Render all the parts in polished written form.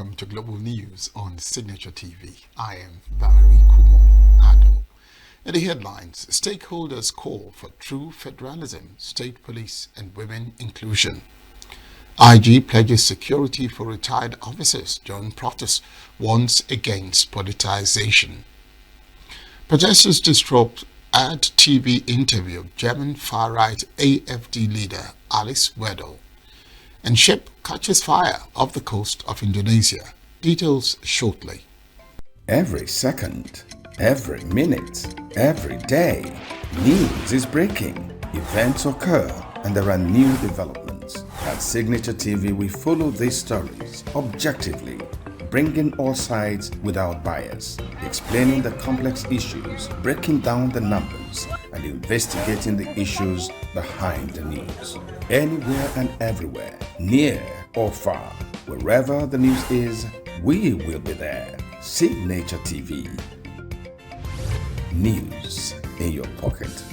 welcome to Global News on Signature TV. I am Barry Kumo Ado. In the headlines, stakeholders call for true federalism, state police and women inclusion. IG pledges security for retired officers during protest, warns against politicization. Protesters disrupt ad TV interview of German far-right AfD leader Alice Weddle. And ship catches fire off the coast of Indonesia. Details shortly. Every second, every minute, every day, news is breaking. Events occur and there are new developments. At Signature TV, we follow these stories objectively, bringing all sides without bias, explaining the complex issues, breaking down the numbers, and investigating the issues behind the news. Anywhere and everywhere, near or far, wherever the news is, we will be there. Signature TV. News in your pocket.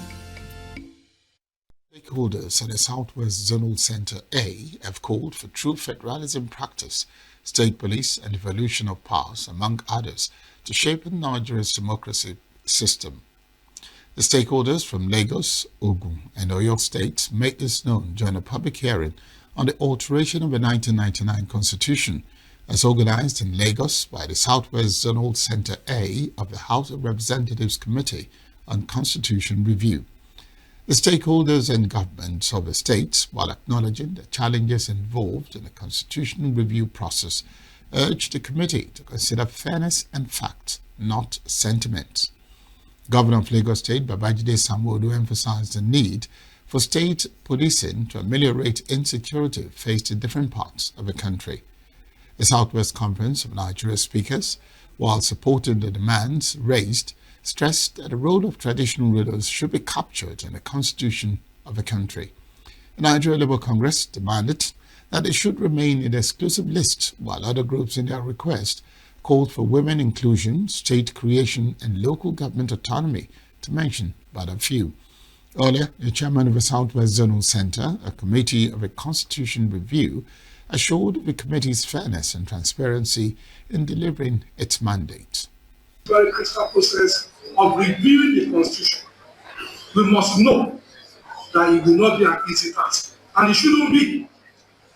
Stakeholders at the Southwest Zonal Center A have called for true federalism practice, state police and devolution of powers, among others, to shape Nigeria's democracy system. The stakeholders from Lagos, Ogun and Oyo states made this known during a public hearing on the alteration of the 1999 Constitution as organized in Lagos by the Southwest Zonal Center A of the House of Representatives Committee on Constitution Review. The stakeholders and governments of the states, while acknowledging the challenges involved in the constitutional review process, urged the committee to consider fairness and facts, not sentiments. Governor of Lagos State, Babajide Sanwo-Olu, emphasized the need for state policing to ameliorate insecurity faced in different parts of the country. The Southwest Conference of Nigeria speakers, while supporting the demands raised, stressed that the role of traditional rulers should be captured in the constitution of the country. The Nigeria Labour Congress demanded that it should remain in the exclusive list, while other groups in their request called for women inclusion, state creation and local government autonomy, to mention but a few. Earlier, the chairman of the Southwest Zonal Center, a committee of a constitution review, assured the committee's fairness and transparency in delivering its mandate. Very critical process of reviewing the constitution. We must know that it will not be an easy task, and it shouldn't be,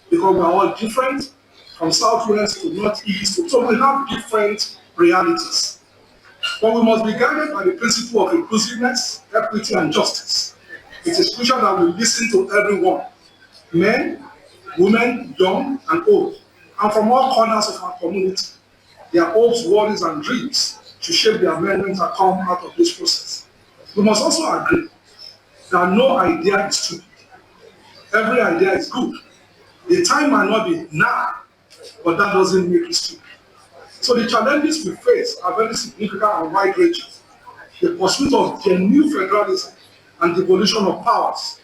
because we are all different, from southwest to northeast, so we have different realities. But we must be guided by the principle of inclusiveness, equity, and justice. It is crucial that we listen to everyone, men, women, young, and old, and from all corners of our community. Their hopes, worries, and dreams to shape the amendments that come out of this process. We must also agree that no idea is stupid. Every idea is good. The time might not be now, but that doesn't make it stupid. So the challenges we face are very significant and wide-ranging. The pursuit of genuine federalism and devolution of powers,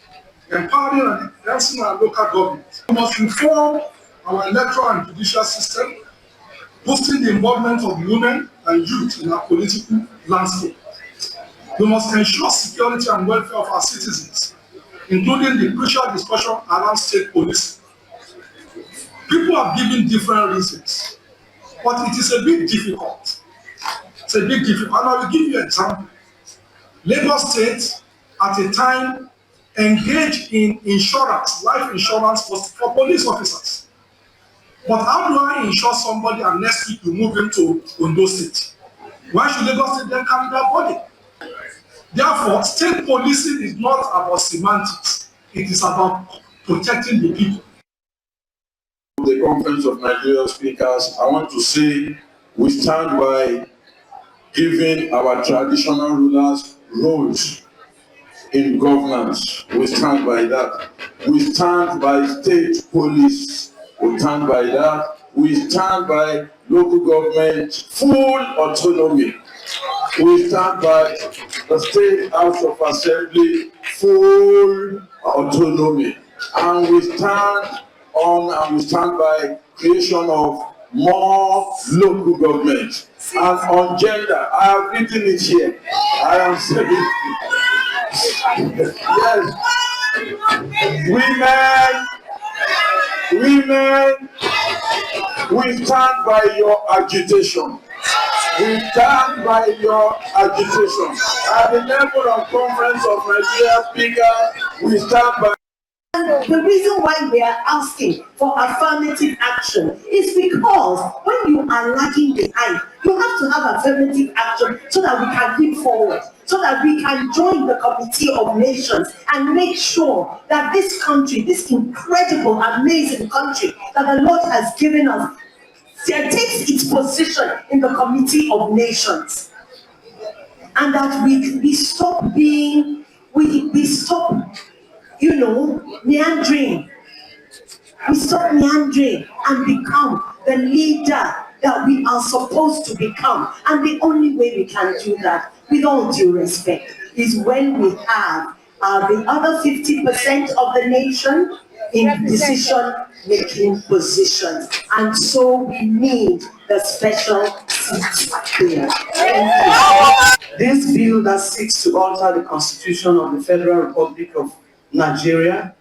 empowering and enhancing our local government. We must reform our electoral and judicial system, boosting the involvement of women and youth in our political landscape. We must ensure security and welfare of our citizens, including the crucial discussion around state policing. People are giving different reasons, but it is a bit difficult. It's a bit difficult, and I will give you an example. Lagos State, at a time, engaged in insurance, life insurance for police officers. But how do I insure somebody and next week you move into Ondo State? Why should Lagos State then carry that body? Therefore, state policing is not about semantics. It is about protecting the people. The Conference of Nigeria Speakers, I want to say we stand by giving our traditional rulers roles in governance. We stand by that. We stand by state police. We stand by that. We stand by local government full autonomy. We stand by the State House of Assembly full autonomy. And we stand by creation of more local government. And on gender, I have written it here. I am saying yes. Women We stand by your agitation. We stand by your agitation. At the level of Conference of Nigeria speakers, we stand by. And the reason why we are asking for affirmative action is because when you are lagging behind, you have to have affirmative action so that we can leap forward, so that we can join the Committee of Nations and make sure that this country, this incredible, amazing country that the Lord has given us, takes its position in the Committee of Nations. And that we stop being, we stop, meandering. We stop meandering and become the leader that we are supposed to become. And the only way we can do that, with all due respect, is when we have the other 50% of the nation in decision-making positions. And so we need the special seats here. This bill that seeks to alter the Constitution of the Federal Republic of Nigeria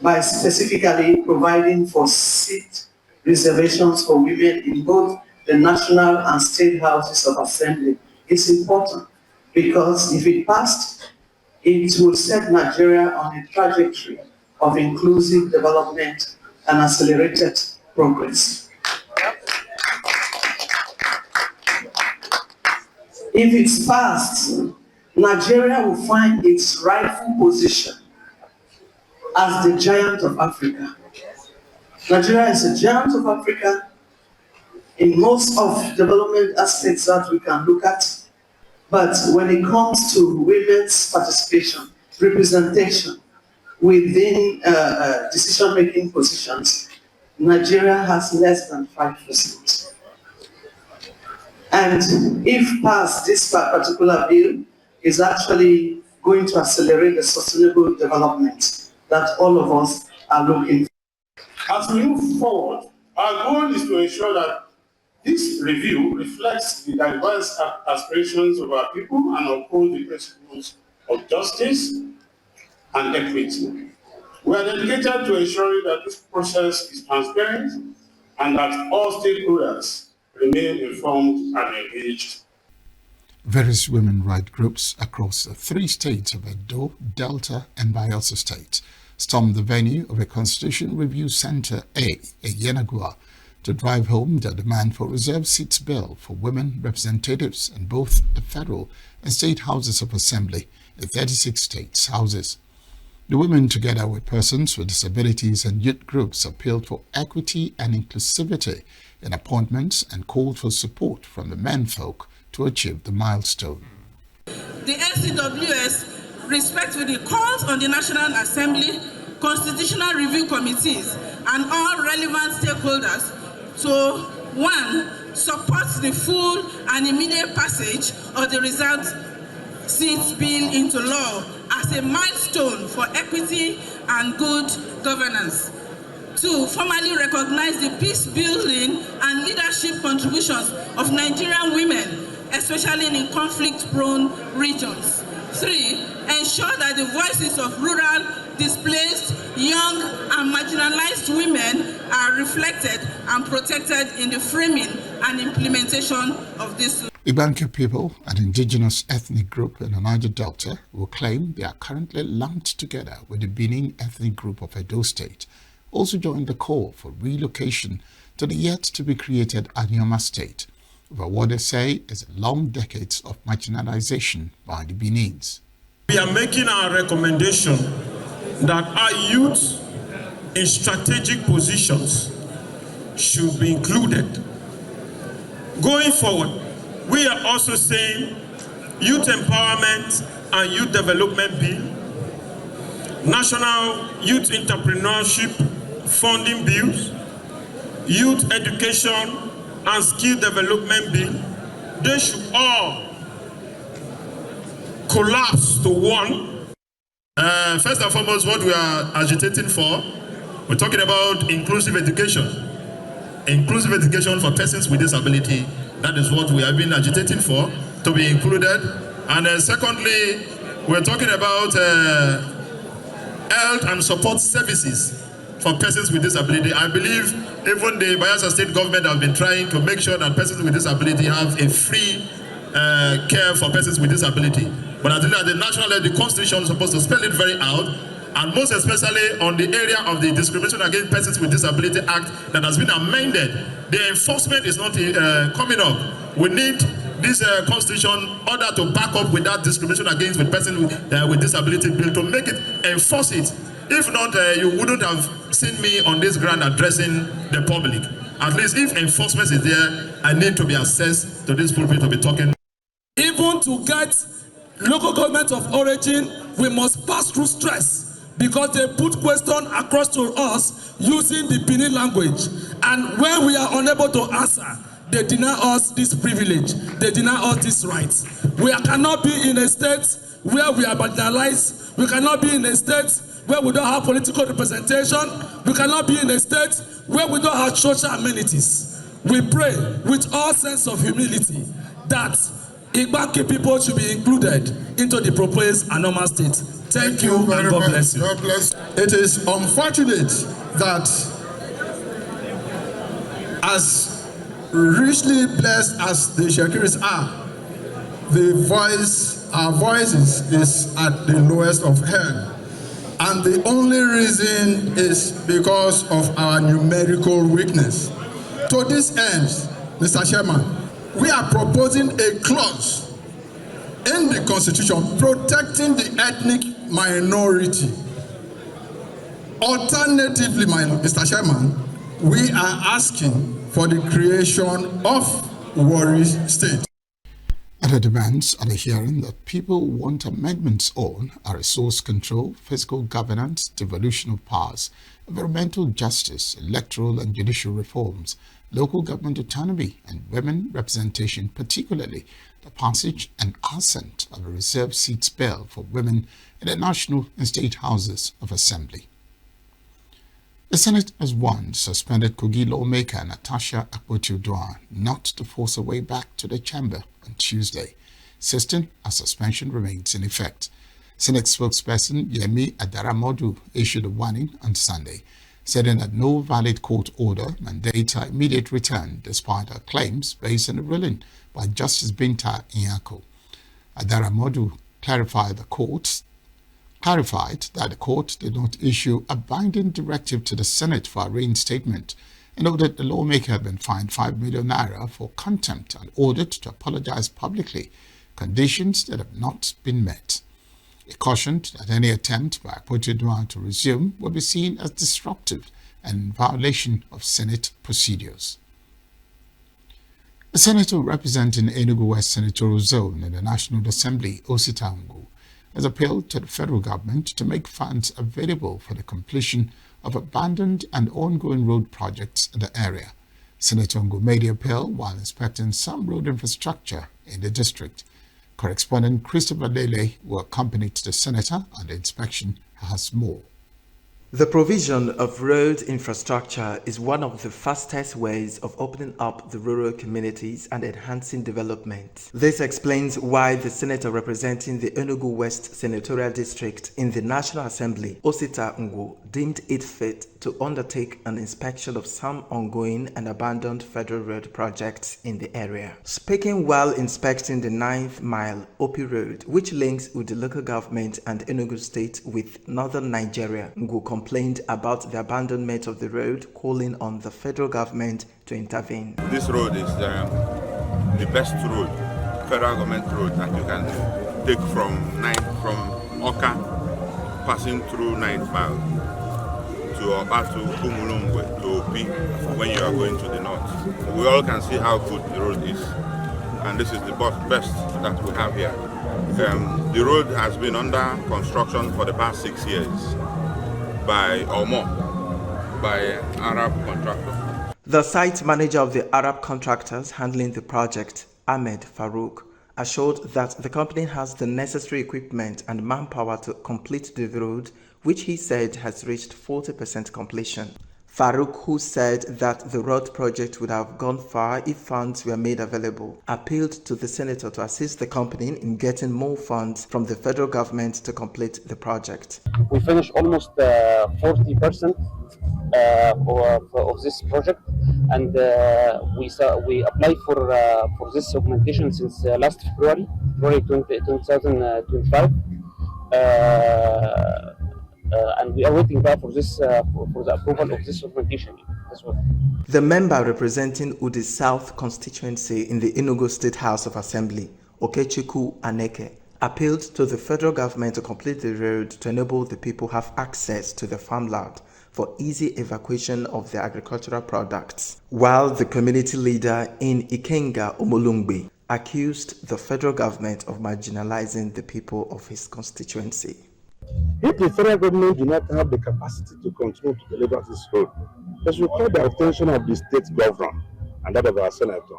by specifically providing for seat reservations for women in both the national and state houses of assembly is important, because if it passed, it will set Nigeria on a trajectory of inclusive development and accelerated progress. If it's passed, Nigeria will find its rightful position as the giant of Africa. Nigeria is a giant of Africa in most of development aspects that we can look at. But when it comes to women's participation, representation within decision-making positions, Nigeria has less than 5%. And if passed, this particular bill is actually going to accelerate the sustainable development that all of us are looking for. As we move forward, our goal is to ensure that this review reflects the diverse aspirations of our people and upholds the principles of justice and equity. We are dedicated to ensuring that this process is transparent and that all stakeholders remain informed and engaged. Various women rights groups across the 3 states of Edo, Delta, and Bayelsa State stormed the venue of a Constitution Review Center A, Yenagua, to drive home their demand for reserved seats bill for women representatives in both the federal and state houses of assembly in 36 states' houses. The women, together with persons with disabilities and youth groups, appealed for equity and inclusivity in appointments and called for support from the menfolk to achieve the milestone. The NCWS respectfully calls on the National Assembly, Constitutional Review Committees, and all relevant stakeholders to 1. Support the full and immediate passage of the reserved seats bill into law as a milestone for equity and good governance. 2. Formally recognize the peace building and leadership contributions of Nigerian women, especially in conflict-prone regions. 3. Ensure that the voices of rural, displaced, young, and marginalized women are reflected and protected in the framing and implementation of this law. Ibanka people, an indigenous ethnic group in the Niger Delta, will claim they are currently lumped together with the Benin ethnic group of Edo State, also joined the call for relocation to the yet-to-be-created Anioma State, over what they say is long decades of marginalization by the Benins. We are making our recommendation that our youth in strategic positions should be included. Going forward, we are also saying youth empowerment and youth development bill, national youth entrepreneurship funding bills, youth education and skill development bill, they should all collapse to one. First and foremost, what we are agitating for, we're talking about inclusive education. Inclusive education for persons with disability. That is what we have been agitating for, to be included. And secondly, we're talking about health and support services for persons with disability. I believe even the Bayelsa State government have been trying to make sure that persons with disability have a free care for persons with disability. But I think at the national level, the Constitution is supposed to spell it very out, and most especially on the area of the Discrimination Against Persons with Disability Act that has been amended. The enforcement is not coming up. We need this Constitution order to back up with that Discrimination Against Persons with Disability bill to make it, enforce it. If not, you wouldn't have seen me on this ground addressing the public. At least if enforcement is there, I need to be assessed to this pulpit to be talking. Even to get local government of origin, we must pass through stress because they put question across to us using the Benin language. And when we are unable to answer, they deny us this privilege. They deny us this right. We cannot be in a state where we are marginalized. We cannot be in a state where we don't have political representation. We cannot be in a state where we don't have social amenities. We pray with all sense of humility that Igbaki people should be included into the proposed anomalous state. Thank you, and God bless you. God bless. It is unfortunate that as richly blessed as the Shakiris are, our voices is at the lowest of hell. And the only reason is because of our numerical weakness. To this end, Mr. Chairman, we are proposing a clause in the Constitution protecting the ethnic minority. Alternatively, Mr. Chairman, we are asking for the creation of Warri State. Other demands at the hearing that people want amendments on are resource control, fiscal governance, devolution of powers, environmental justice, electoral and judicial reforms, local government autonomy, and women representation, particularly the passage and assent of a reserved seats bill for women in the national and state houses of assembly. The Senate has once suspended Kogi lawmaker Natasha Akpoti-Uduaghan not to force her way back to the chamber on Tuesday, insisting her suspension remains in effect. Senate spokesperson Yemi Adaramodu issued a warning on Sunday, saying that no valid court order mandates her immediate return despite her claims based on a ruling by Justice Binta Nyako. Adaramodu clarified that the court did not issue a binding directive to the Senate for a reinstatement and noted the lawmaker had been fined 5 million naira for contempt and ordered to apologize publicly, conditions that have not been met. He cautioned that any attempt by Akpoti-Uduaghan to resume will be seen as disruptive and in violation of Senate procedures. The senator representing Enugu West Senatorial Zone in the National Assembly, Osita Ngwu, has appealed to the federal government to make funds available for the completion of abandoned and ongoing road projects in the area. Senator Ngwu made the appeal while inspecting some road infrastructure in the district. Correspondent Christopher Lele, who accompanied the senator on the inspection, has more. The provision of road infrastructure is one of the fastest ways of opening up the rural communities and enhancing development. This explains why the senator representing the Enugu West Senatorial District in the National Assembly, Osita Ngwu, deemed it fit to undertake an inspection of some ongoing and abandoned federal road projects in the area. Speaking while inspecting the 9th Mile Opi Road, which links Udi local government and Enugu State with northern Nigeria, Ngwu complained about the abandonment of the road, calling on the federal government to intervene. This road is the best road, federal government road, that you can take from Oka, passing through 9th Mile to Obatu, Kumulungwe, to Opi, when you are going to the north. We all can see how good the road is, and this is the best that we have here. The road has been under construction for the past 6 years by Arab contractor. The site manager of the Arab contractors handling the project, Ahmed Farouk, assured that the company has the necessary equipment and manpower to complete the road, which he said has reached 40% completion. Farouk, who said that the road project would have gone far if funds were made available, appealed to the senator to assist the company in getting more funds from the federal government to complete the project. We finished almost 40% of this project, and we applied for this augmentation since last February 2025. And we are waiting back for this for the approval of this augmentation as well. The member representing Udi South constituency in the Enugu State House of Assembly, Okechukwu Aneke, appealed to the federal government to complete the road to enable the people have access to the farmland for easy evacuation of their agricultural products, while the community leader in Ikenga, Omolungbe, accused the federal government of marginalizing the people of his constituency. If the federal government do not have the capacity to continue to deliver this road, they should call the attention of the state governor and that of our senator.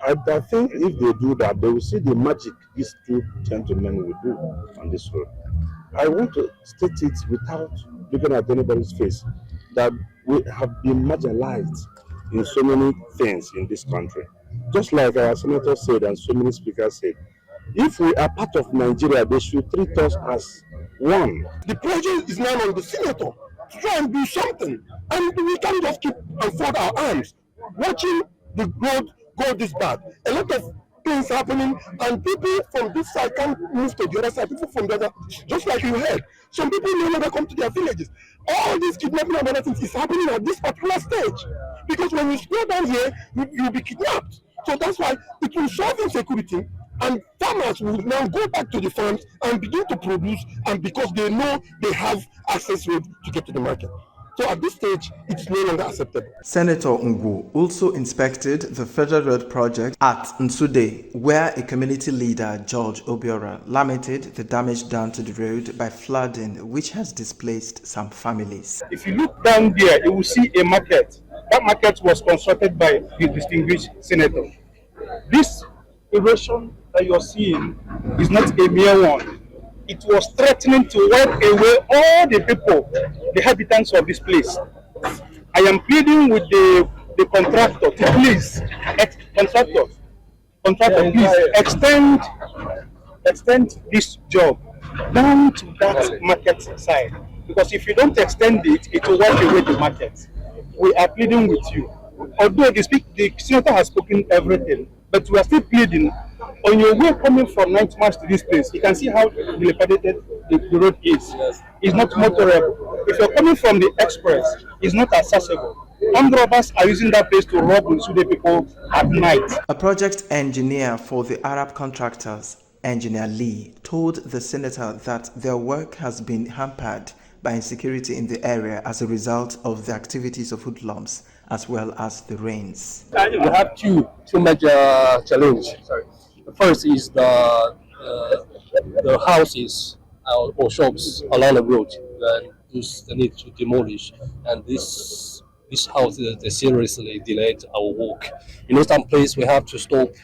I think if they do that, they will see the magic these two gentlemen will do on this road. I want to state it without looking at anybody's face that we have been marginalized in so many things in this country. Just like our senator said and so many speakers said, if we are part of Nigeria, they should treat us as one. The project is now on the senator to try and do something, and we can't just keep and fold our arms watching the road go this bad. A lot of things happening, and people from this side can't move to the other side. People from the other, just like you heard, some people no longer come to their villages. All this kidnapping and other things is happening at this particular stage, because when you go down here, you'll be kidnapped. So that's why it will solve insecurity, and farmers will now go back to the farms and begin to produce, and because they know they have access road to get to the market. So at this stage, it's no longer acceptable. Senator Ngwu also inspected the federal road project at Nsude, where a community leader, George Obiora, lamented the damage done to the road by flooding, which has displaced some families. If you look down there, you will see a market. That market was constructed by the distinguished senator. This erosion that you're seeing is not a mere one. It was threatening to wipe away all the people, the inhabitants of this place. I am pleading with the contractor to please, please extend this job down to that market side. Because if you don't extend it, it will wipe away the market. We are pleading with you. Although the senator has spoken everything, but we are still pleading. On your way coming from 9th March to this place, you can see how dilapidated the road is. Yes. It's not motorable. If you're coming from the express, it's not accessible. Armed robbers are using that place to rob Nsude people at night. A project engineer for the Arab contractors, Engineer Lee, told the senator that their work has been hampered by insecurity in the area as a result of the activities of hoodlums as well as the rains. We have two major challenges. The first is the houses or shops along the road that they need to demolish, and this house they seriously delayed our work. You know, some place we have to stop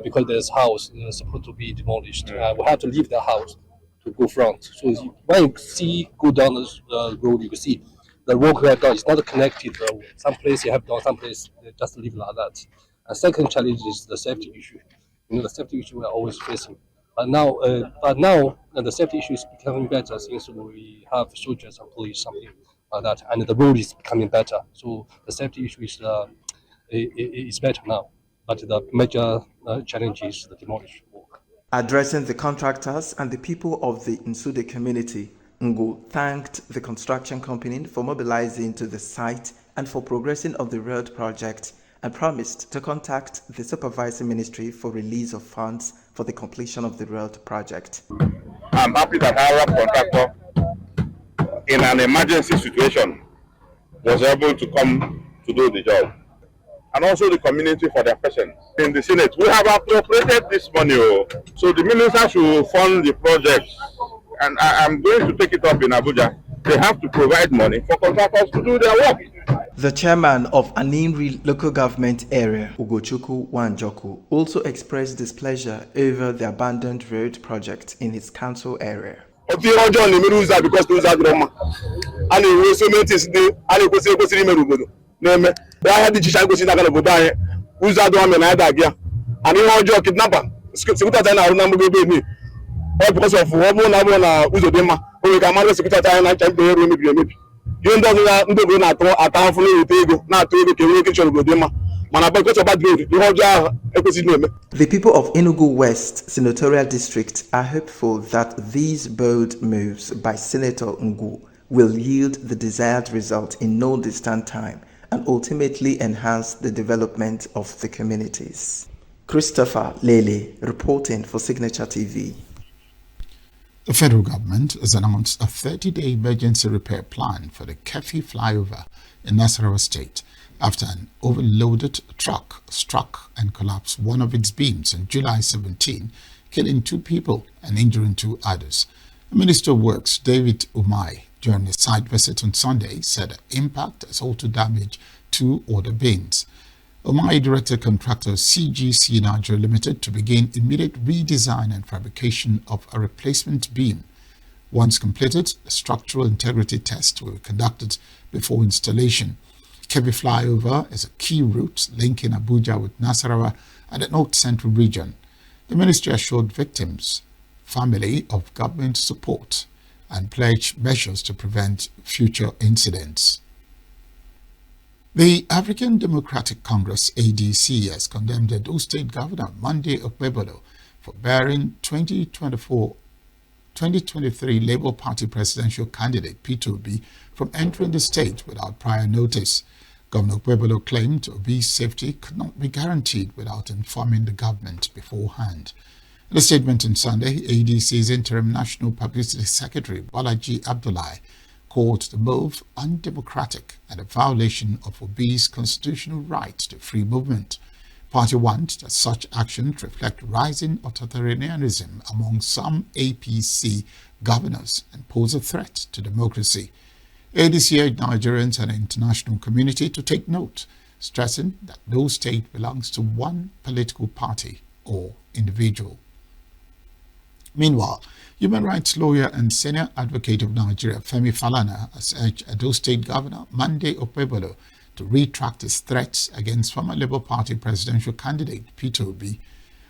because there's house supposed to be demolished. We have to leave the house to go front. So when you go down the road, you can see the road we have done is not connected. Some place you have done, some place they just leave like that. And second challenge is the safety issue. You know, the safety issue we are always facing. But now the safety issue is becoming better since we have soldiers and police, something like that, and the road is becoming better. So the safety issue is better now. But the major challenge is the demolition work. Addressing the contractors and the people of the Nsude community, Ngwu thanked the construction company for mobilizing to the site and for progressing of the road project, and promised to contact the supervising ministry for release of funds for the completion of the road project. I'm happy that our contractor, in an emergency situation, was able to come to do the job. And also the community for their patience. In the Senate, we have appropriated this money, so the minister should fund the project. And I'm going to take it up in Abuja. They have to provide money for contractors to do their work. The chairman of Aninri local government area, Ugochukwu Wanjoku, also expressed displeasure over the abandoned road project in his council area. otu ihe ọjọọ na-emere ụzọ a because ụzọ adịrọ mma a na-enwe so many things dị a na-ekwesịrị imere obodo na-eme ahịa dị iche iche kwesịrị aga n'obodo anyị ụzọ adịrọ mma na ya da gị and ihe ọjọọ kidnapper sekuriti na-arụ na mgbe ebe emi ọ because of ọ bụrụ na ụzọ dị mma o nwere ka mmadụ sekuriti anyị na ncha mkpe ero emebiri emebi ihe ndị ọzọ ndị obodo na-ata ahụhụ na-eweta ego na-atụ ego ka enwere ike chọrọ obodo dị mma. The people of Enugu West Senatorial District are hopeful that these bold moves by Senator Ngu will yield the desired result in no distant time and ultimately enhance the development of the communities. Christopher Lele reporting for Signature TV. The federal government has announced a 30-day emergency repair plan for the Kefi flyover in Nasarawa State after an overloaded truck struck and collapsed one of its beams on July 17, killing 2 people and injuring 2 others. The Minister of Works, David Umai, during a site visit on Sunday, said the impact has also damaged 2 other beams. Umai directed contractor CGC Nigeria Limited to begin immediate redesign and fabrication of a replacement beam. Once completed, a structural integrity test will be conducted before installation. Kefi flyover is a key route linking Abuja with Nasarawa and the North Central region. The ministry assured victims, family of government support and pledged measures to prevent future incidents. The African Democratic Congress ADC has condemned Edo State Governor Monday Okpebolo for bearing 2023 Labour Party presidential candidate Peter Obi from entering the state without prior notice. Governor Okpebolo claimed Obi's safety could not be guaranteed without informing the government beforehand. In a statement on Sunday, ADC's interim National Publicity Secretary Balaji Abdullahi called the move undemocratic and a violation of Obi's constitutional right to free movement. Party wants that such actions reflect rising authoritarianism among some APC governors and pose a threat to democracy. ADC urged Nigerians and the international community to take note, stressing that no state belongs to one political party or individual. Meanwhile, human rights lawyer and senior advocate of Nigeria, Femi Falana, has urged Edo State Governor Monday Okpebolo to retract his threats against former Labour Party presidential candidate Peter Obi.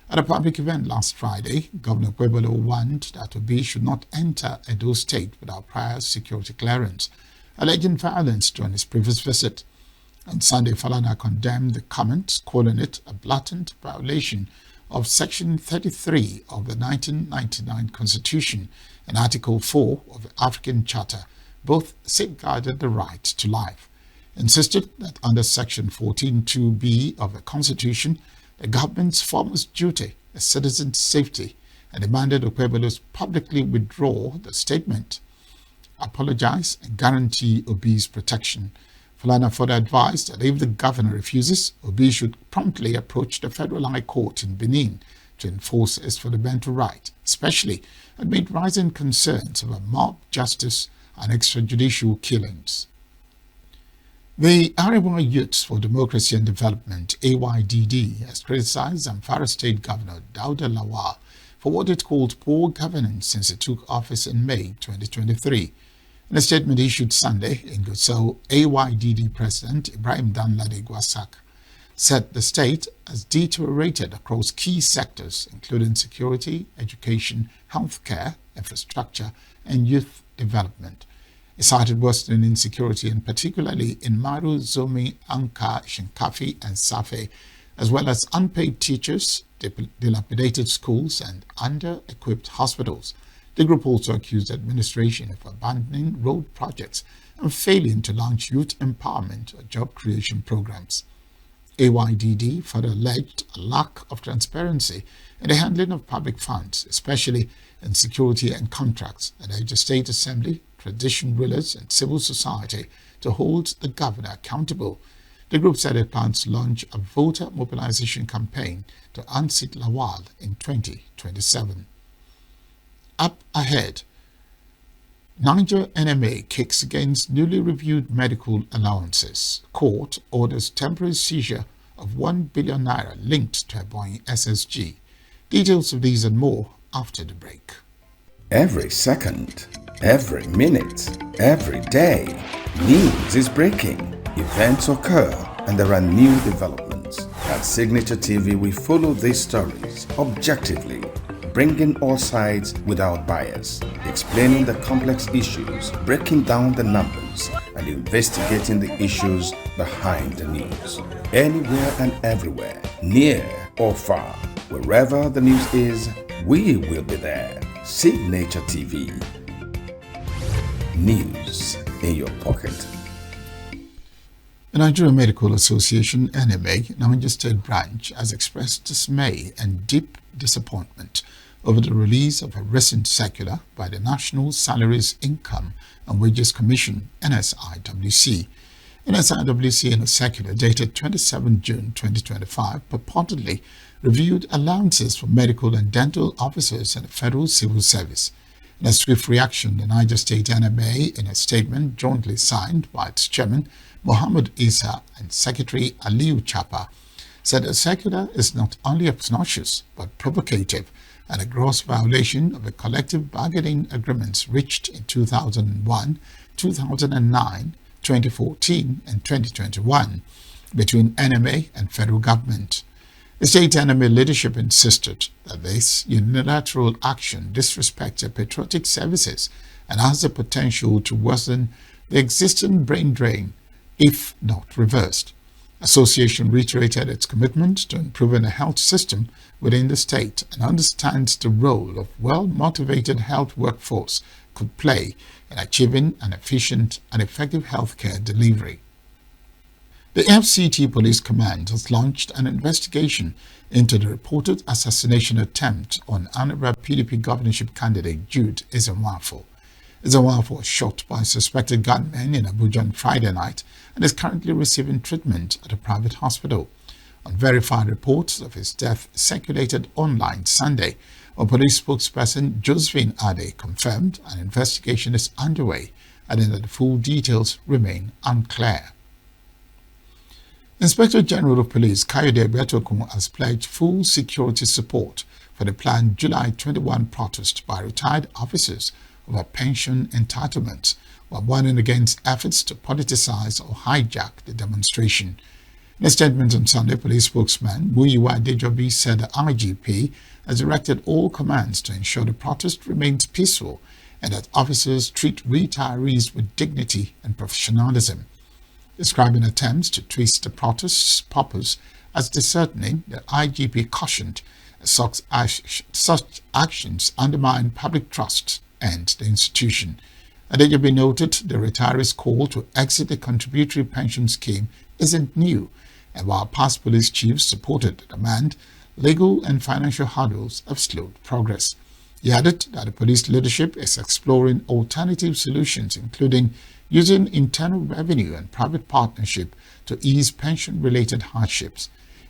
At a public event last Friday, Governor Okpebolo warned that Obi should not enter Edo State without prior security clearance, alleging violence during his previous visit. On Sunday, Falana condemned the comments, calling it a blatant violation of Section 33 of the 1999 Constitution and Article 4 of the African Charter, both safeguarded the right to life. Insisted that under Section 14(2)(b) of the Constitution, the government's foremost duty is citizen safety, and demanded Okpebolo publicly withdraw the statement, apologize, and guarantee Obi's protection. Falana further advised that if the governor refuses, Obi should promptly approach the Federal High Court in Benin to enforce his fundamental right, especially amid rising concerns over mob justice and extrajudicial killings. The Arewa Youths for Democracy and Development, AYDD, has criticized Zamfara State Governor Dauda Lawal for what it called poor governance since it took office in May 2023. In a statement issued Sunday in Gusau, AYDD President Ibrahim Danladi Gwasak said the state has deteriorated across key sectors including security, education, healthcare, infrastructure, and youth development. He cited worsening insecurity, and particularly in Maru, Zomi, Anka, Shinkafi, and Safe, as well as unpaid teachers, dilapidated schools, and under-equipped hospitals. The group also accused the administration of abandoning road projects and failing to launch youth empowerment or job creation programs. AYDD further alleged a lack of transparency in the handling of public funds, especially in security and contracts, and urged the State Assembly, tradition rulers, and civil society to hold the governor accountable. The group said it plans to launch a voter mobilization campaign to unseat Lawal in 2027. Up ahead, Niger NMA kicks against newly reviewed medical allowances. Court orders temporary seizure of 1 billion naira linked to a Boeing SSG. Details of these and more after the break. Every second, every minute, every day, news is breaking, events occur, and there are new developments. At Signature TV, we follow these stories objectively, bringing all sides without bias, explaining the complex issues, breaking down the numbers, and investigating the issues behind the news. Anywhere and everywhere, near or far, wherever the news is, we will be there. Signature TV. News in your pocket. The Nigerian Medical Association (NMA) Niger State Branch has expressed dismay and deep disappointment over the release of a recent circular by the National Salaries, Income and Wages Commission (NSIWC). NSIWC, in a circular dated 27 June 2025, purportedly reviewed allowances for medical and dental officers in the Federal Civil Service. In a swift reaction, the Niger State NMA, in a statement jointly signed by its chairman, Mohammed Isa, and Secretary Aliu Chapa, said the circular is not only obnoxious but provocative and a gross violation of the collective bargaining agreements reached in 2001, 2009, 2014, and 2021 between NMA and federal government. The state NMA leadership insisted that this unilateral action disrespected patriotic services and has the potential to worsen the existing brain drain if not reversed. Association reiterated its commitment to improving the health system within the state and understands the role of well-motivated health workforce could play in achieving an efficient and effective healthcare delivery. The FCT Police Command has launched an investigation into the reported assassination attempt on honorable PDP governorship candidate Jude Ezenwafo. Ezenwafo was shot by suspected gunmen in Abuja on Friday night and is currently receiving treatment at a private hospital. Unverified reports of his death circulated online Sunday, a police spokesperson, Josephine Ade, confirmed an investigation is underway, adding that the full details remain unclear. Inspector General of Police Kayode Betokun has pledged full security support for the planned July 21 protest by retired officers over pension entitlements, while warning against efforts to politicize or hijack the demonstration. In a statement on Sunday, police spokesman Muyiwa Dejobi said the IGP has directed all commands to ensure the protest remains peaceful and that officers treat retirees with dignity and professionalism. Describing attempts to twist the protest's purpose as disheartening, the IGP cautioned such actions undermine public trust and the institution. Adejobi noted the retirees' call to exit the contributory pension scheme isn't new, and while past police chiefs supported the demand, legal and financial hurdles have slowed progress. He added that the police leadership is exploring alternative solutions, including using internal revenue and private partnership to ease pension-related hardships.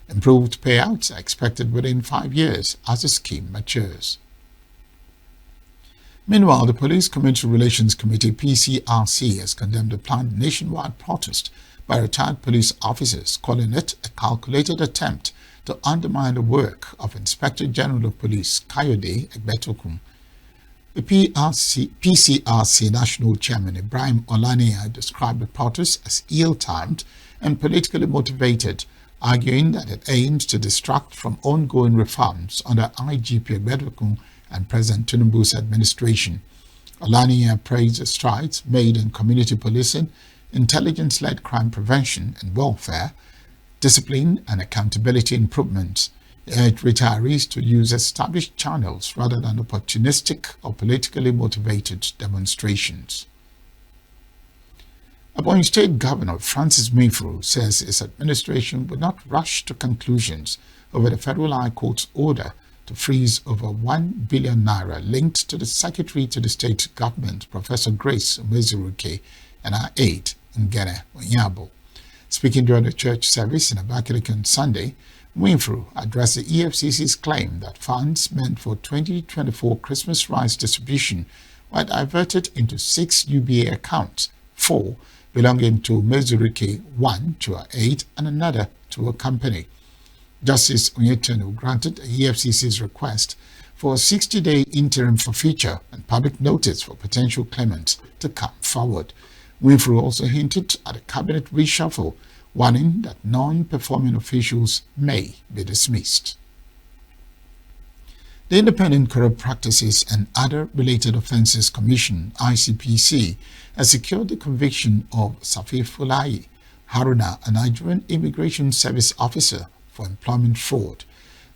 Improved payouts are expected within 5 years as the scheme matures. Meanwhile, the Police Community Relations Committee (PCRC) has condemned a planned nationwide protest by retired police officers, calling it a calculated attempt to undermine the work of Inspector General of Police Kayode Egbetokun. The PCRC National Chairman Ibrahim Olaniyan described the protest as ill-timed and politically motivated, arguing that it aims to distract from ongoing reforms under IGP Egbetokun and President Tinubu's administration. Olaniyan praised the strides made in community policing, intelligence-led crime prevention and welfare, discipline and accountability improvements. He urged retirees to use established channels rather than opportunistic or politically motivated demonstrations. Ebonyi State Governor Francis Mefuru says his administration will not rush to conclusions over the Federal High Court's order to freeze over 1 billion naira linked to the Secretary to the State Government, Professor Grace Umezuruke, and her aide, Ngene Onyabo. Speaking during a church service in Abakaliki on Sunday, Mefuru addressed the EFCC's claim that funds meant for 2024 Christmas rice distribution were diverted into 6 UBA accounts, 4 belonging to Umezuruke, 1 to her aide, and another to a company. Justice Onyetenu granted the EFCC's request for a 60-day interim forfeiture and public notice for potential claimants to come forward. Winfrey also hinted at a cabinet reshuffle, warning that non-performing officials may be dismissed. The Independent Corrupt Practices and Other Related Offences Commission, ICPC, has secured the conviction of Safir Fulayi Haruna, a Nigerian Immigration Service officer, for employment fraud.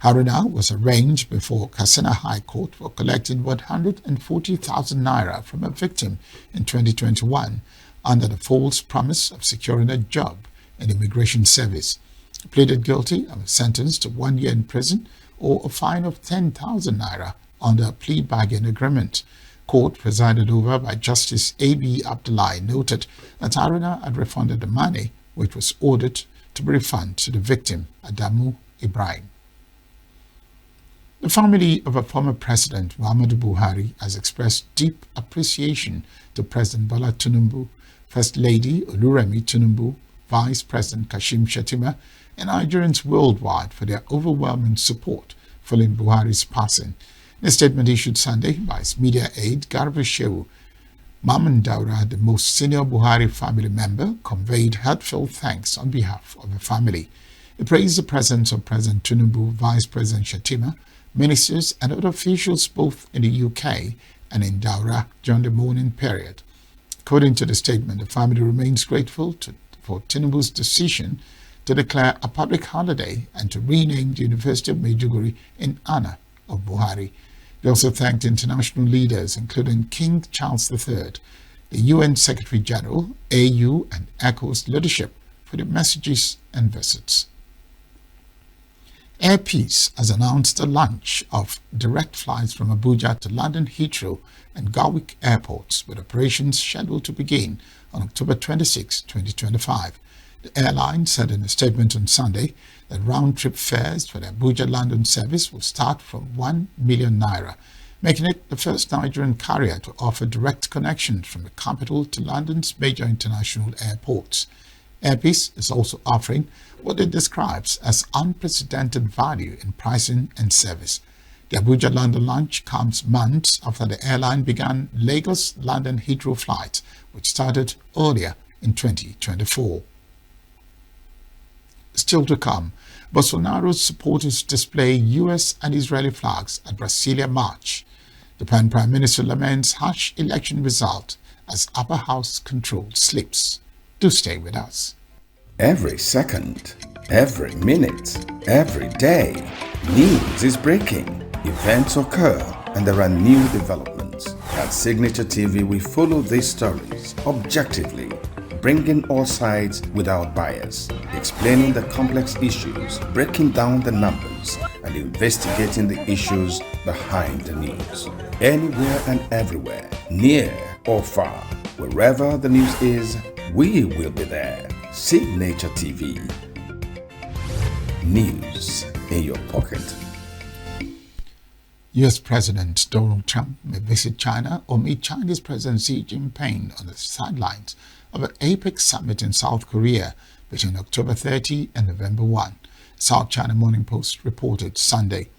Haruna was arraigned before Katsina High Court for collecting 140,000 naira from a victim in 2021 under the false promise of securing a job in the Immigration Service. He pleaded guilty and was sentenced to 1 year in prison or a fine of 10,000 naira under a plea bargain agreement. Court, presided over by Justice A.B. Abdullahi, noted that Haruna had refunded the money, which was ordered to be refunded to the victim, Adamu Ibrahim. The family of a former president, Muhammadu Buhari, has expressed deep appreciation to President Bola Tinubu, First Lady Oluremi Tinubu, Vice President Kashim Shettima, and Nigerians worldwide for their overwhelming support following Buhari's passing. In a statement issued Sunday by his media aide, Garba Shehu, Maman Daura, the most senior Buhari family member, conveyed heartfelt thanks on behalf of the family. He praised the presence of President Tinubu, Vice President Shettima, ministers and other officials both in the UK and in Daura during the mourning period. According to the statement, the family remains grateful for Tinubu's decision to declare a public holiday and to rename the University of Maiduguri in honor of Buhari. They also thanked international leaders, including King Charles III, the UN Secretary General, AU and ECO's leadership for the messages and visits. Air Peace has announced the launch of direct flights from Abuja to London Heathrow and Gatwick airports, with operations scheduled to begin on October 26, 2025. The airline said in a statement on Sunday that round-trip fares for the Abuja-London service will start from 1 million naira, making it the first Nigerian carrier to offer direct connections from the capital to London's major international airports. Air Peace is also offering what it describes as unprecedented value in pricing and service. The Abuja-London launch comes months after the airline began Lagos-London Heathrow flight, which started earlier in 2024. Still to come, Bolsonaro's supporters display US and Israeli flags at Brasilia March. The Prime Minister laments harsh election result as upper house control slips. Do stay with us. Every second, every minute, every day, news is breaking. Events occur and there are new developments. At Signature TV, we follow these stories objectively, bringing all sides without bias, explaining the complex issues, breaking down the numbers, and investigating the issues behind the news. Anywhere and everywhere, near or far, wherever the news is, we will be there. Signature TV. News in your pocket. U.S. President Donald Trump may visit China or meet Chinese President Xi Jinping on the sidelines of an APEC summit in South Korea between October 30 and November 1, South China Morning Post reported Sunday.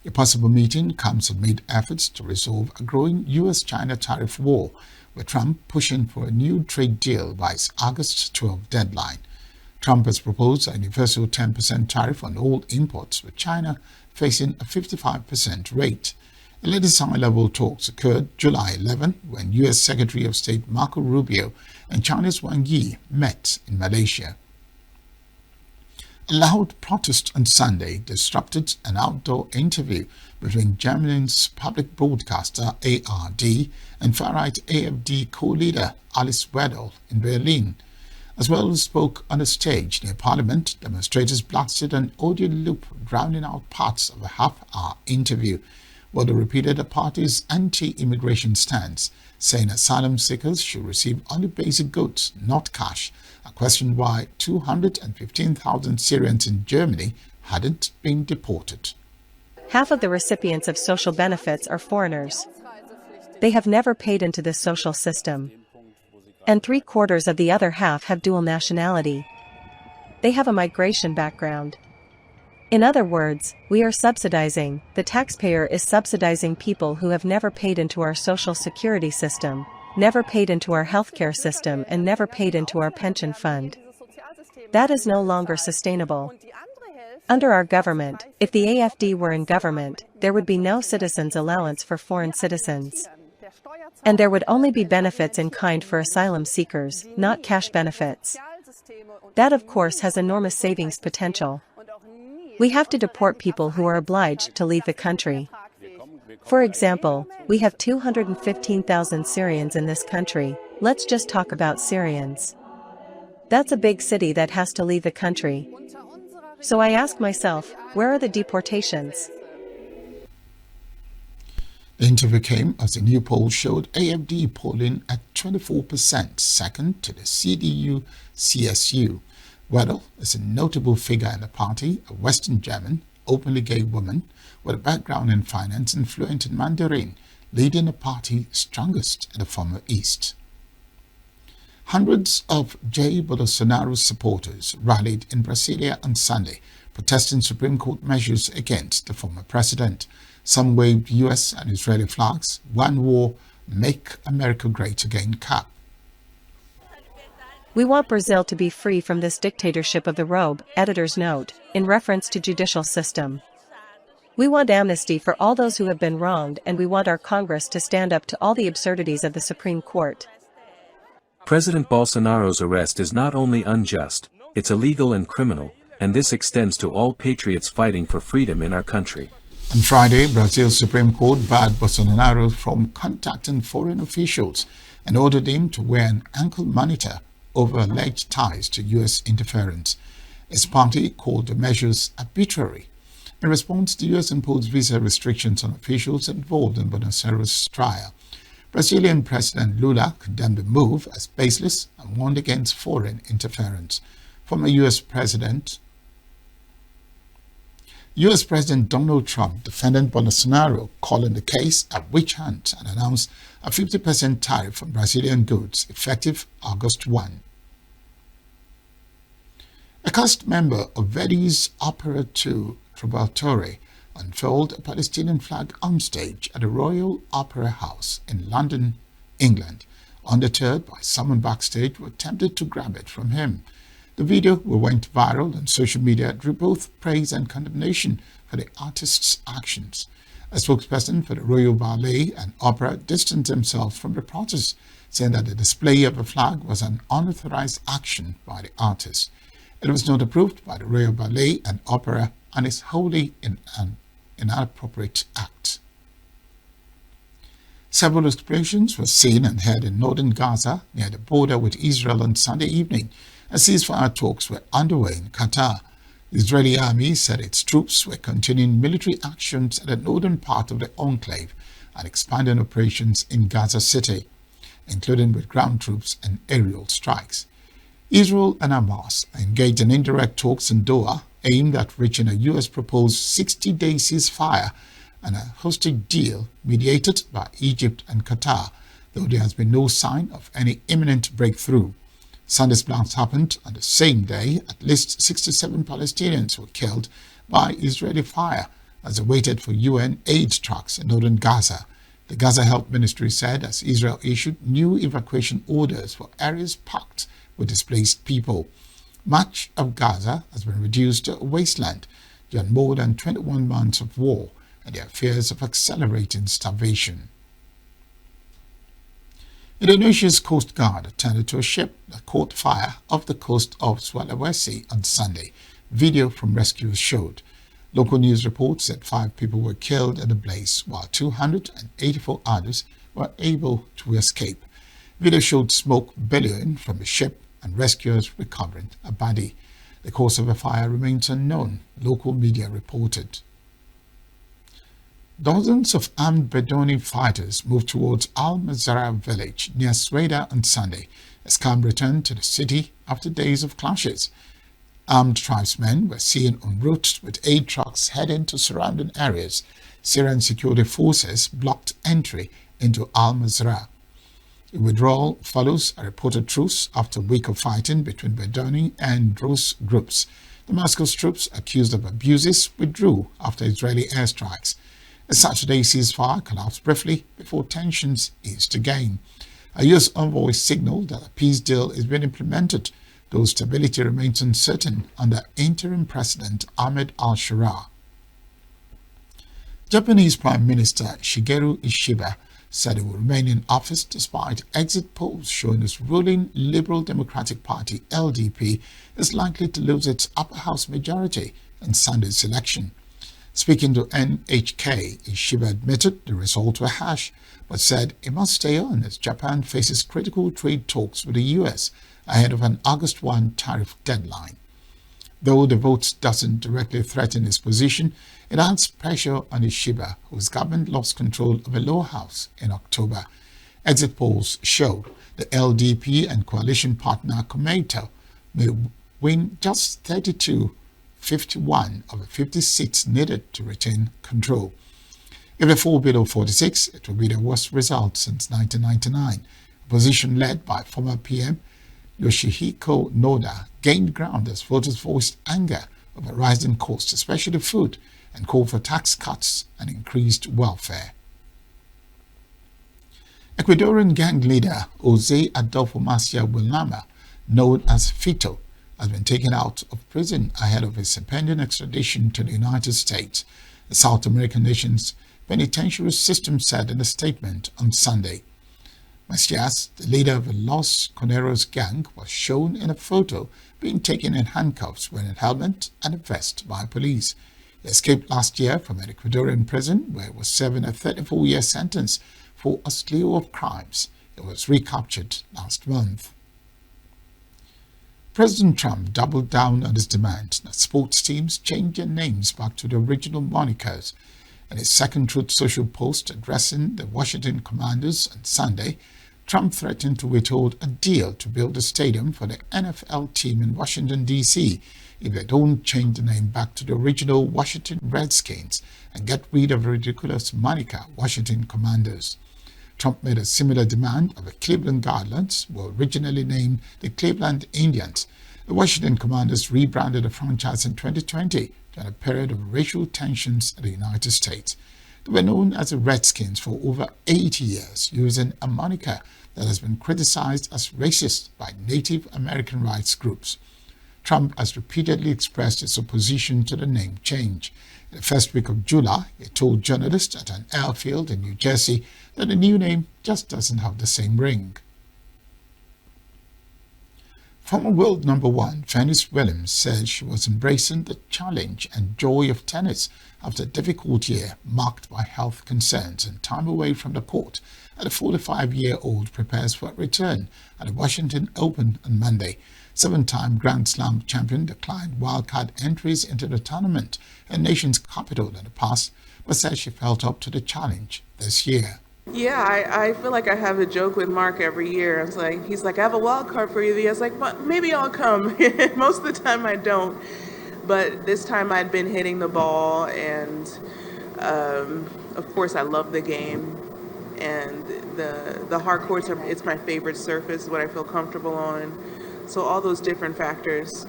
A possible meeting comes amid efforts to resolve a growing U.S.-China tariff war, with Trump pushing for a new trade deal by its August 12 deadline. Trump has proposed a universal 10% tariff on all imports, with China facing a 55% rate. The latest high-level talks occurred July 11 when U.S. Secretary of State Marco Rubio and China's Wang Yi met in Malaysia. A loud protest on Sunday disrupted an outdoor interview between Germany's public broadcaster ARD and far-right AfD co-leader Alice Weidel in Berlin. As Weidel spoke on a stage near Parliament, demonstrators blasted an audio loop drowning out parts of a half-hour interview. Weidel repeated the party's anti-immigration stance, saying asylum seekers should receive only basic goods, not cash, and questioned why 215,000 Syrians in Germany hadn't been deported. Half of the recipients of social benefits are foreigners. They have never paid into this social system. And 3/4 of the other half have dual nationality. They have a migration background. In other words, we are subsidizing, the taxpayer is subsidizing people who have never paid into our social security system, never paid into our healthcare system, and never paid into our pension fund. That is no longer sustainable. Under our government, if the AFD were in government, there would be no citizens' allowance for foreign citizens. And there would only be benefits in kind for asylum seekers, not cash benefits. That of course has enormous savings potential. We have to deport people who are obliged to leave the country. For example, we have 215,000 Syrians in this country. Let's just talk about Syrians. That's a big city that has to leave the country. So I ask myself, where are the deportations? The interview came as a new poll showed AFD polling at 24%, second to the CDU-CSU. Weddell is a notable figure in the party, a Western German, openly gay woman with a background in finance and fluent in Mandarin, leading the party strongest in the former East. Hundreds of Jair Bolsonaro supporters rallied in Brasilia on Sunday, protesting Supreme Court measures against the former president. Some waved U.S. and Israeli flags. One wore "Make America Great Again" cap. We want Brazil to be free from this dictatorship of the robe, editor's note, in reference to judicial system. We want amnesty for all those who have been wronged, and we want our Congress to stand up to all the absurdities of the Supreme Court. President Bolsonaro's arrest is not only unjust, it's illegal and criminal, and this extends to all patriots fighting for freedom in our country. On Friday, Brazil's Supreme Court barred Bolsonaro from contacting foreign officials and ordered him to wear an ankle monitor over alleged ties to U.S. interference. His party called the measures arbitrary. In response, the U.S. imposed visa restrictions on officials involved in Bolsonaro's trial. Brazilian President Lula condemned the move as baseless and warned against foreign interference. Former U.S. President Donald Trump defended Bolsonaro, calling the case a witch hunt, and announced a 50% tariff on Brazilian goods effective August 1. A cast member of Verdi's Opera 2 Trovatore unfurled a Palestinian flag on stage at the Royal Opera House in London, England. Undeterred by someone backstage who attempted to grab it from him. The video, which went viral on social media, drew both praise and condemnation for the artist's actions. A spokesperson for the Royal Ballet and Opera distanced himself from the protest, saying that the display of a flag was an unauthorized action by the artist. It was not approved by the Royal Ballet and Opera and is wholly an inappropriate act. Several explosions were seen and heard in northern Gaza near the border with Israel on Sunday evening, as ceasefire talks were underway in Qatar. The Israeli army said its troops were continuing military actions at the northern part of the enclave and expanding operations in Gaza City, including with ground troops and aerial strikes. Israel and Hamas are engaged in indirect talks in Doha aimed at reaching a U.S.-proposed 60-day ceasefire and a hostage deal mediated by Egypt and Qatar, though there has been no sign of any imminent breakthrough. Sunday's blast happened on the same day. At least 67 Palestinians were killed by Israeli fire as they waited for UN aid trucks in northern Gaza. The Gaza Health Ministry said as Israel issued new evacuation orders for areas packed with displaced people. Much of Gaza has been reduced to a wasteland during more than 21 months of war, and there are fears of accelerating starvation. Indonesia's Coast Guard attended to a ship that caught fire off the coast of Sulawesi on Sunday. Video from rescuers showed. Local news reports that 5 people were killed in the blaze, while 284 others were able to escape. Video showed smoke billowing from the ship and rescuers recovering a body. The cause of the fire remains unknown, local media reported. Dozens of armed Bedouin fighters moved towards Al-Mazrah village near Sweda on Sunday as calm returned to the city after days of clashes. Armed tribesmen were seen en route with aid trucks heading to surrounding areas. Syrian security forces blocked entry into Al-Mazrah. The withdrawal follows a reported truce after a week of fighting between Bedouin and Druze groups. Damascus troops accused of abuses withdrew after Israeli airstrikes. A Saturday ceasefire collapsed briefly before tensions eased again. A U.S. envoy signaled that a peace deal is being implemented, though stability remains uncertain under interim President Ahmed al-Sharaa. Japanese Prime Minister Shigeru Ishiba said he will remain in office despite exit polls showing his ruling Liberal Democratic Party LDP is likely to lose its upper house majority in Sunday's election. Speaking to NHK, Ishiba admitted the results were harsh, but said he must stay on as Japan faces critical trade talks with the US ahead of an August 1 tariff deadline. Though the vote doesn't directly threaten his position, it adds pressure on Ishiba, whose government lost control of the lower house in October. Exit polls show the LDP and coalition partner Komeito may win just 51 of the 50 seats needed to retain control. If they fall below 46, it will be the worst result since 1999. A position led by former PM Yoshihiko Noda gained ground as voters voiced anger over rising costs, especially food, and called for tax cuts and increased welfare. Ecuadorian gang leader Jose Adolfo Macia Wilnama, known as Fito, has been taken out of prison ahead of his impending extradition to the United States, the South American nation's penitentiary system said in a statement on Sunday. Macias, the leader of the Los Coneros gang, was shown in a photo being taken in handcuffs wearing a helmet and a vest by police. He escaped last year from an Ecuadorian prison where he was serving a 34-year sentence for a slew of crimes. He was recaptured last month. President Trump doubled down on his demand that sports teams change their names back to the original monikers. In his second Truth Social post addressing the Washington Commanders on Sunday, Trump threatened to withhold a deal to build a stadium for the NFL team in Washington, D.C. if they don't change the name back to the original Washington Redskins and get rid of the ridiculous moniker Washington Commanders. Trump made a similar demand of the Cleveland Guardians, who were originally named the Cleveland Indians. The Washington Commanders rebranded the franchise in 2020 during a period of racial tensions in the United States. They were known as the Redskins for over 80 years, using a moniker that has been criticized as racist by Native American rights groups. Trump has repeatedly expressed his opposition to the name change. In the first week of July, he told journalists at an airfield in New Jersey that the new name just doesn't have the same ring. Former world number one Venus Williams said she was embracing the challenge and joy of tennis after a difficult year marked by health concerns and time away from the court. And the 45-year-old prepares for a return at the Washington Open on Monday. Seven-time Grand Slam champion declined wildcard entries into the tournament in the nation's capital in the past, but said she felt up to the challenge this year. Yeah, I feel like I have a joke with Mark every year. I was like, he's like, I have a wild card for you. I was like, well, maybe I'll come. Most of the time I don't. But this time I'd been hitting the ball, and of course I love the game. And the hard courts it's my favorite surface, what I feel comfortable on. So all those different factors.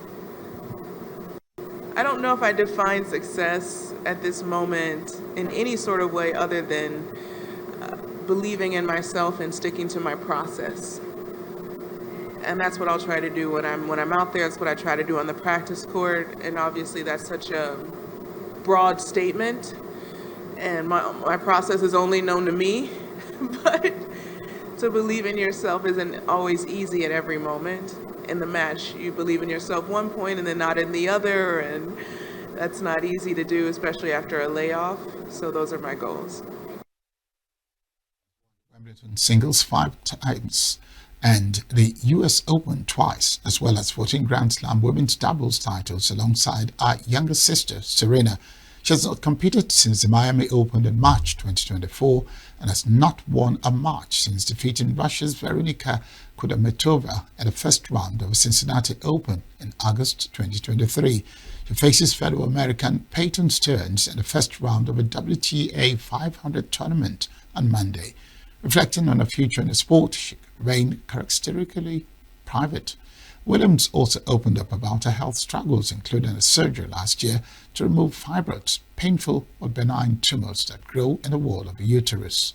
I don't know if I define success at this moment in any sort of way other than believing in myself and sticking to my process. And that's what I'll try to do when I'm out there. That's what I try to do on the practice court. And obviously that's such a broad statement, and my process is only known to me. But to believe in yourself isn't always easy at every moment. In the match, you believe in yourself one point and then not in the other, and that's not easy to do, especially after a layoff. So those are my goals. Wimbledon singles 5 times and the US Open twice, as well as 14 Grand Slam women's doubles titles alongside our younger sister, Serena. She has not competed since the Miami Open in March 2024 and has not won a match since defeating Russia's Veronika Kudermetova at the first round of the Cincinnati Open in August 2023. She faces fellow American Peyton Stearns in the first round of a WTA 500 tournament on Monday. Reflecting on her future in the sport, she remained characteristically private. Williams also opened up about her health struggles, including a surgery last year to remove fibroids, painful but benign tumors that grow in the wall of the uterus.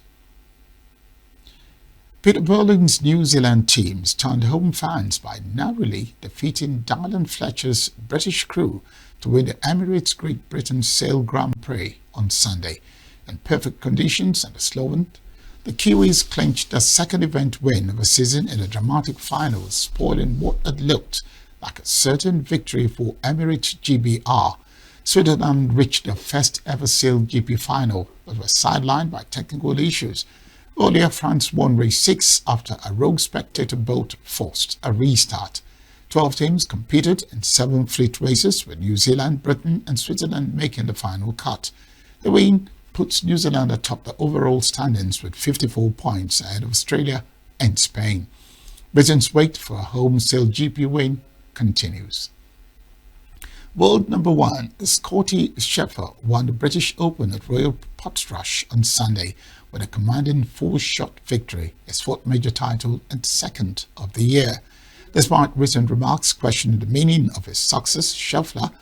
Peter Burling's New Zealand team stunned home fans by narrowly defeating Dylan Fletcher's British crew to win the Emirates Great Britain Sail Grand Prix on Sunday. In perfect conditions and a slow wind, the Kiwis clinched their second event win of the season in a dramatic final, spoiling what had looked like a certain victory for Emirates GBR. Switzerland reached their first ever Sail GP final, but was sidelined by technical issues. Earlier, France won race 6 after a rogue spectator boat forced a restart. 12 teams competed in 7 fleet races, with New Zealand, Britain and Switzerland making the final cut. The win puts New Zealand atop the overall standings with 54 points ahead of Australia and Spain. Britain's wait for a home Sail GP win continues. World number 1, Scottie Scheffler, won the British Open at Royal Portrush on Sunday with a commanding 4-shot victory, his 4th major title and 2nd of the year. Despite recent remarks questioning the meaning of his success, Scheffler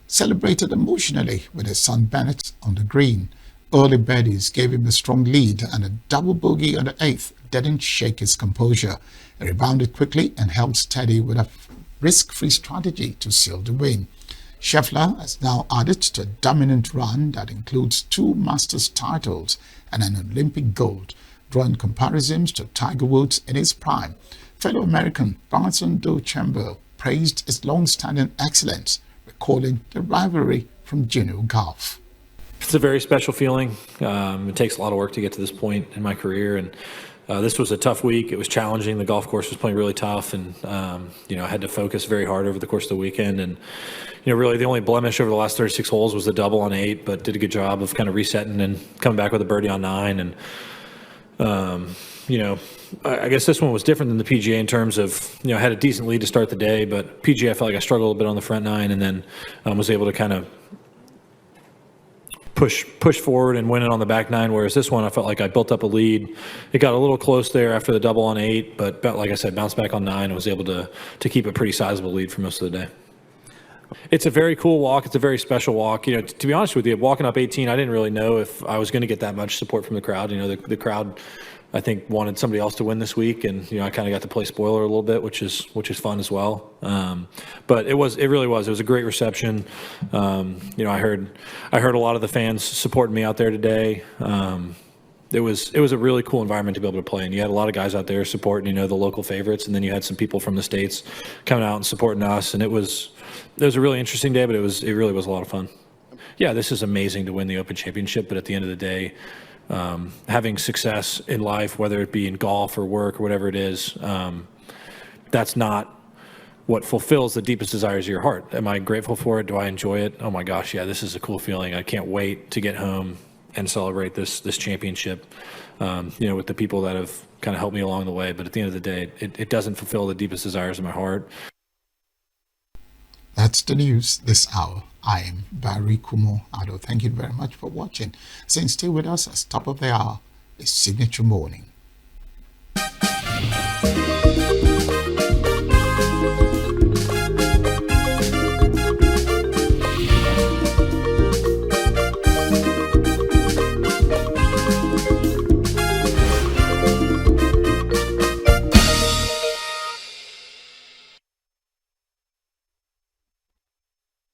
celebrated emotionally with his son Bennett on the green. Early birdies gave him a strong lead, and a double bogey on the 8th didn't shake his composure. He rebounded quickly and held steady with a risk-free strategy to seal the win. Scheffler has now added to a dominant run that includes 2 Masters titles and an Olympic gold, drawing comparisons to Tiger Woods in his prime. Fellow American Bryson DeChambeau praised his long-standing excellence, recalling the rivalry from junior golf. It's a very special feeling. It takes a lot of work to get to this point in my career, and this was a tough week. It was challenging. The golf course was playing really tough, and I had to focus very hard over the course of the weekend. And really the only blemish over the last 36 holes was the double on 8, but did a good job of kind of resetting and coming back with a birdie on 9. And I guess this one was different than the PGA in terms of I had a decent lead to start the day, but PGA I felt like I struggled a bit on the front 9, and then was able to kind of push forward and win it on the back 9, whereas this one I felt like I built up a lead. It got a little close there after the double on 8, but like I said, bounced back on 9 and was able to keep a pretty sizable lead for most of the day. It's a very cool walk. It's a very special walk. To be honest with you, walking up 18, I didn't really know if I was going to get that much support from the crowd. The crowd, I think, wanted somebody else to win this week, and I kind of got to play spoiler a little bit, which is fun as well. But it really was a great reception. I heard a lot of the fans supporting me out there today. It was a really cool environment to be able to play in. You had a lot of guys out there supporting the local favorites, and then you had some people from the States coming out and supporting us, and it was a really interesting day, but it really was a lot of fun. Yeah, this is amazing to win the Open Championship, but at the end of the day, having success in life, whether it be in golf or work or whatever it is, that's not what fulfills the deepest desires of your heart. Am I grateful for it? Do I enjoy it? Oh my gosh, yeah, this is a cool feeling. I can't wait to get home and celebrate this championship, with the people that have kind of helped me along the way. But at the end of the day, it doesn't fulfill the deepest desires of my heart. That's the news this hour. I am Barry Kumo Ado. Thank you very much for watching. Stay with us as top of the hour is Signature Morning.